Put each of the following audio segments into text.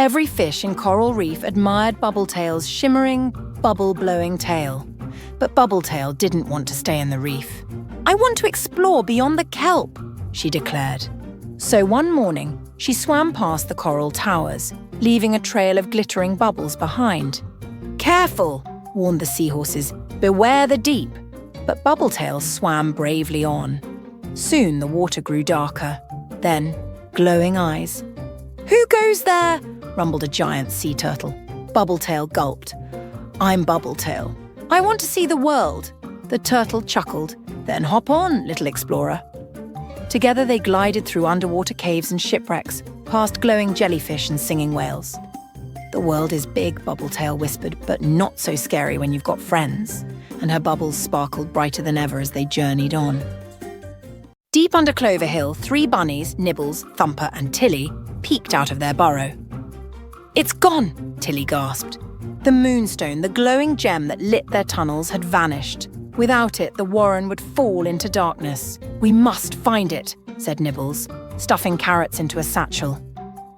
Every fish in Coral Reef admired Bubbletail's shimmering, bubble-blowing tail. But Bubbletail didn't want to stay in the reef. "I want to explore beyond the kelp," she declared. So one morning, she swam past the coral towers, leaving a trail of glittering bubbles behind. "Careful," warned the seahorses. "Beware the deep." But Bubbletail swam bravely on. Soon the water grew darker. Then, glowing eyes. "Who goes there?" rumbled a giant sea turtle. Bubbletail gulped. "I'm Bubbletail. I want to see the world." The turtle chuckled. "Then hop on, little explorer." Together they glided through underwater caves and shipwrecks, past glowing jellyfish and singing whales. "The world is big," Bubbletail whispered, "but not so scary when you've got friends." And her bubbles sparkled brighter than ever as they journeyed on. Deep under Clover Hill, 3 bunnies, Nibbles, Thumper and Tilly, peeked out of their burrow. "It's gone," Tilly gasped. The moonstone, the glowing gem that lit their tunnels, had vanished. Without it, the warren would fall into darkness. "We must find it," said Nibbles, stuffing carrots into a satchel.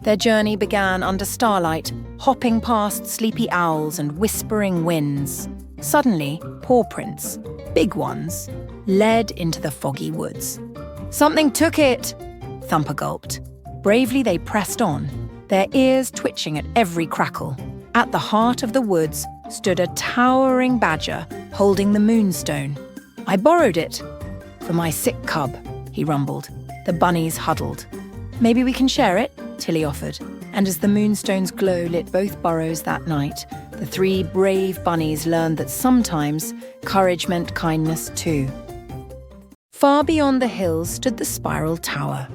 Their journey began under starlight, hopping past sleepy owls and whispering winds. Suddenly, paw prints, big ones, led into the foggy woods. "Something took it," Thumper gulped. Bravely they pressed on, their ears twitching at every crackle. At the heart of the woods stood a towering badger holding the moonstone. "I borrowed it for my sick cub," he rumbled. The bunnies huddled. "Maybe we can share it," Tilly offered. And as the moonstone's glow lit both burrows that night, the 3 brave bunnies learned that sometimes courage meant kindness too. Far beyond the hills stood the spiral tower,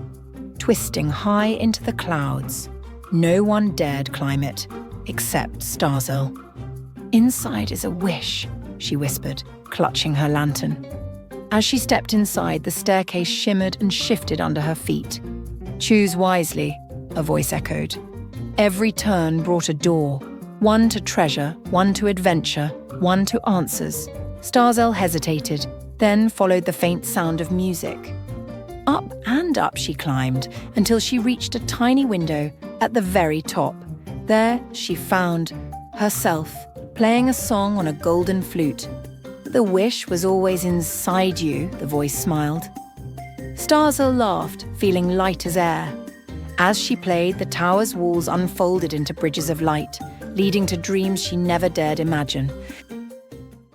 twisting high into the clouds. No one dared climb it, except Starzl. "Inside is a wish," she whispered, clutching her lantern. As she stepped inside, the staircase shimmered and shifted under her feet. "Choose wisely," a voice echoed. Every turn brought a door, one to treasure, one to adventure, one to answers. Starzl hesitated, then followed the faint sound of music. Up and up she climbed until she reached a tiny window at the very top. There she found herself, playing a song on a golden flute. "The wish was always inside you," the voice smiled. Starzl laughed, feeling light as air. As she played, the tower's walls unfolded into bridges of light, leading to dreams she never dared imagine.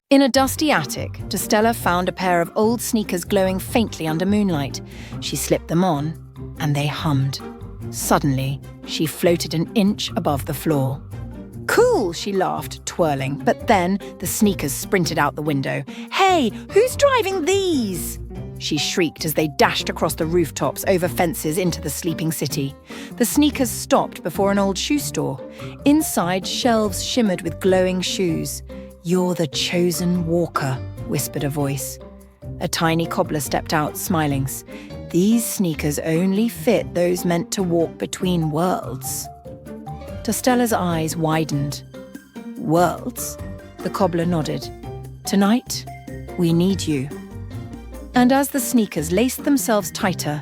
In a dusty attic, Dostella found a pair of old sneakers glowing faintly under moonlight. She slipped them on, and they hummed. Suddenly, she floated an inch above the floor. "Cool," she laughed, twirling, but then the sneakers sprinted out the window. "Hey, who's driving these?" she shrieked as they dashed across the rooftops, over fences into the sleeping city. The sneakers stopped before an old shoe store. Inside, shelves shimmered with glowing shoes. "You're the chosen walker," whispered a voice. A tiny cobbler stepped out, smiling. "These sneakers only fit those meant to walk between worlds." Dostella's eyes widened. "Worlds?" The cobbler nodded. "Tonight, we need you." And as the sneakers laced themselves tighter,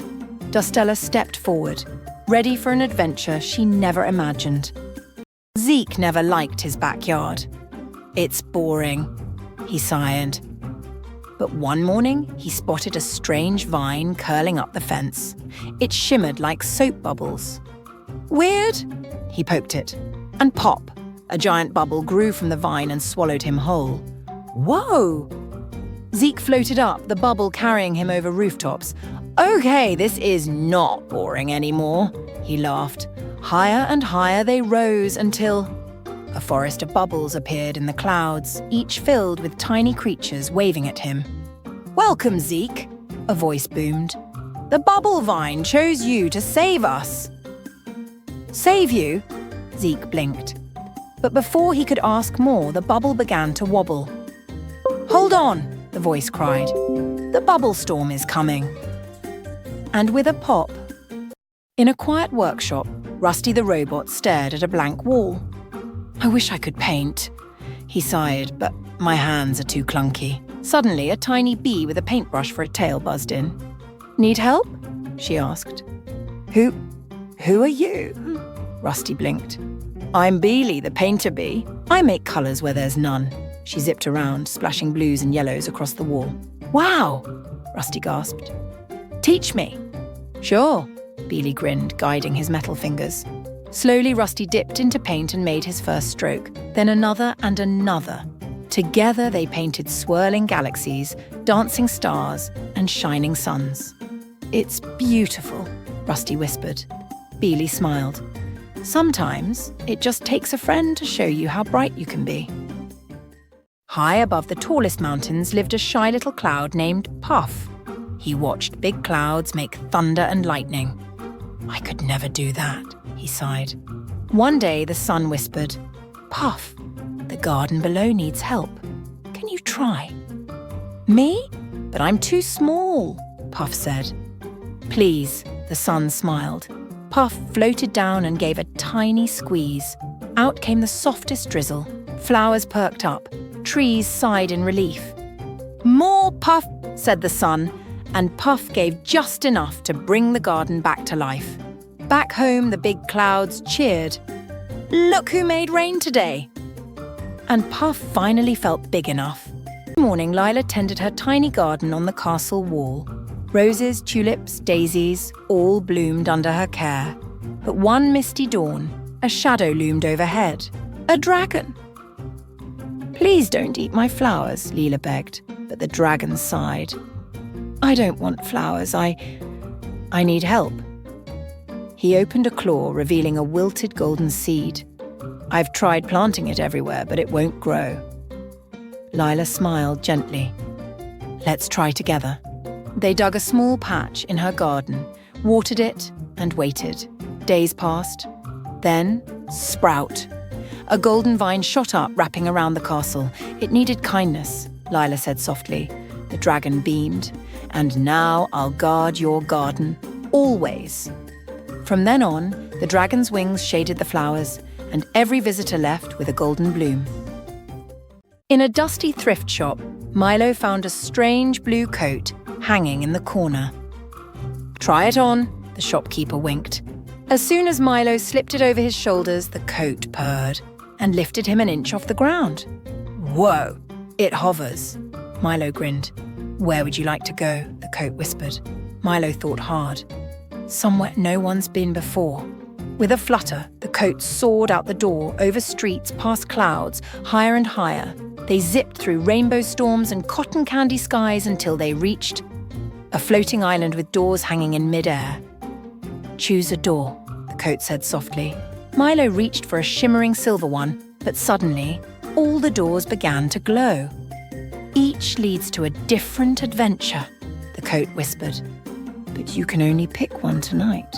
Dostella stepped forward, ready for an adventure she never imagined. Zeke never liked his backyard. "It's boring," he sighed. But one morning, he spotted a strange vine curling up the fence. It shimmered like soap bubbles. "Weird?" He poked it. And pop! A giant bubble grew from the vine and swallowed him whole. "Whoa!" Zeke floated up, the bubble carrying him over rooftops. "Okay, this is not boring anymore," he laughed. Higher and higher they rose until a forest of bubbles appeared in the clouds, each filled with tiny creatures waving at him. "Welcome, Zeke," a voice boomed. "The bubble vine chose you to save us." "Save you?" Zeke blinked. But before he could ask more, the bubble began to wobble. "Hold on," the voice cried. "The bubble storm is coming." And with a pop, in a quiet workshop, Rusty the robot stared at a blank wall. "I wish I could paint," he sighed, "but my hands are too clunky." Suddenly, a tiny bee with a paintbrush for a tail buzzed in. "Need help?" she asked. Who are you?" Rusty blinked. I'm Beely, the painter bee. I make colours where there's none. She zipped around, splashing blues and yellows across the wall. Wow, Rusty gasped. Teach me. Sure, Beely grinned, guiding his metal fingers. Slowly, Rusty dipped into paint and made his first stroke, then another and another. Together, they painted swirling galaxies, dancing stars, and shining suns. It's beautiful, Rusty whispered. Beely smiled. Sometimes, it just takes a friend to show you how bright you can be. High above the tallest mountains lived a shy little cloud named Puff. He watched big clouds make thunder and lightning. I could never do that, he sighed. One day, the sun whispered, Puff, the garden below needs help. Can you try? Me? But I'm too small, Puff said. Please, the sun smiled. Puff floated down and gave a tiny squeeze. Out came the softest drizzle. Flowers perked up. Trees sighed in relief. More Puff, said the sun, and Puff gave just enough to bring the garden back to life. Back home, the big clouds cheered. Look who made rain today! And Puff finally felt big enough. One morning, Lila tended her tiny garden on the castle wall. Roses, tulips, daisies, all bloomed under her care. But one misty dawn, a shadow loomed overhead. A dragon! Please don't eat my flowers, Lila begged, but the dragon sighed. I don't want flowers, I need help. He opened a claw, revealing a wilted golden seed. I've tried planting it everywhere, but it won't grow. Lila smiled gently. Let's try together. They dug a small patch in her garden, watered it, and waited. Days passed. Then, sprout. A golden vine shot up, wrapping around the castle. It needed kindness, Lila said softly. The dragon beamed. And now I'll guard your garden, always. From then on, the dragon's wings shaded the flowers, and every visitor left with a golden bloom. In a dusty thrift shop, Milo found a strange blue coat hanging in the corner. Try it on, the shopkeeper winked. As soon as Milo slipped it over his shoulders, the coat purred and lifted him an inch off the ground. Whoa, it hovers, Milo grinned. Where would you like to go? The coat whispered. Milo thought hard. Somewhere no one's been before. With a flutter, the coat soared out the door, over streets, past clouds, higher and higher. They zipped through rainbow storms and cotton candy skies until they reached a floating island with doors hanging in midair. Choose a door, the coat said softly. Milo reached for a shimmering silver one, but suddenly, all the doors began to glow. Each leads to a different adventure, the coat whispered. But you can only pick one tonight.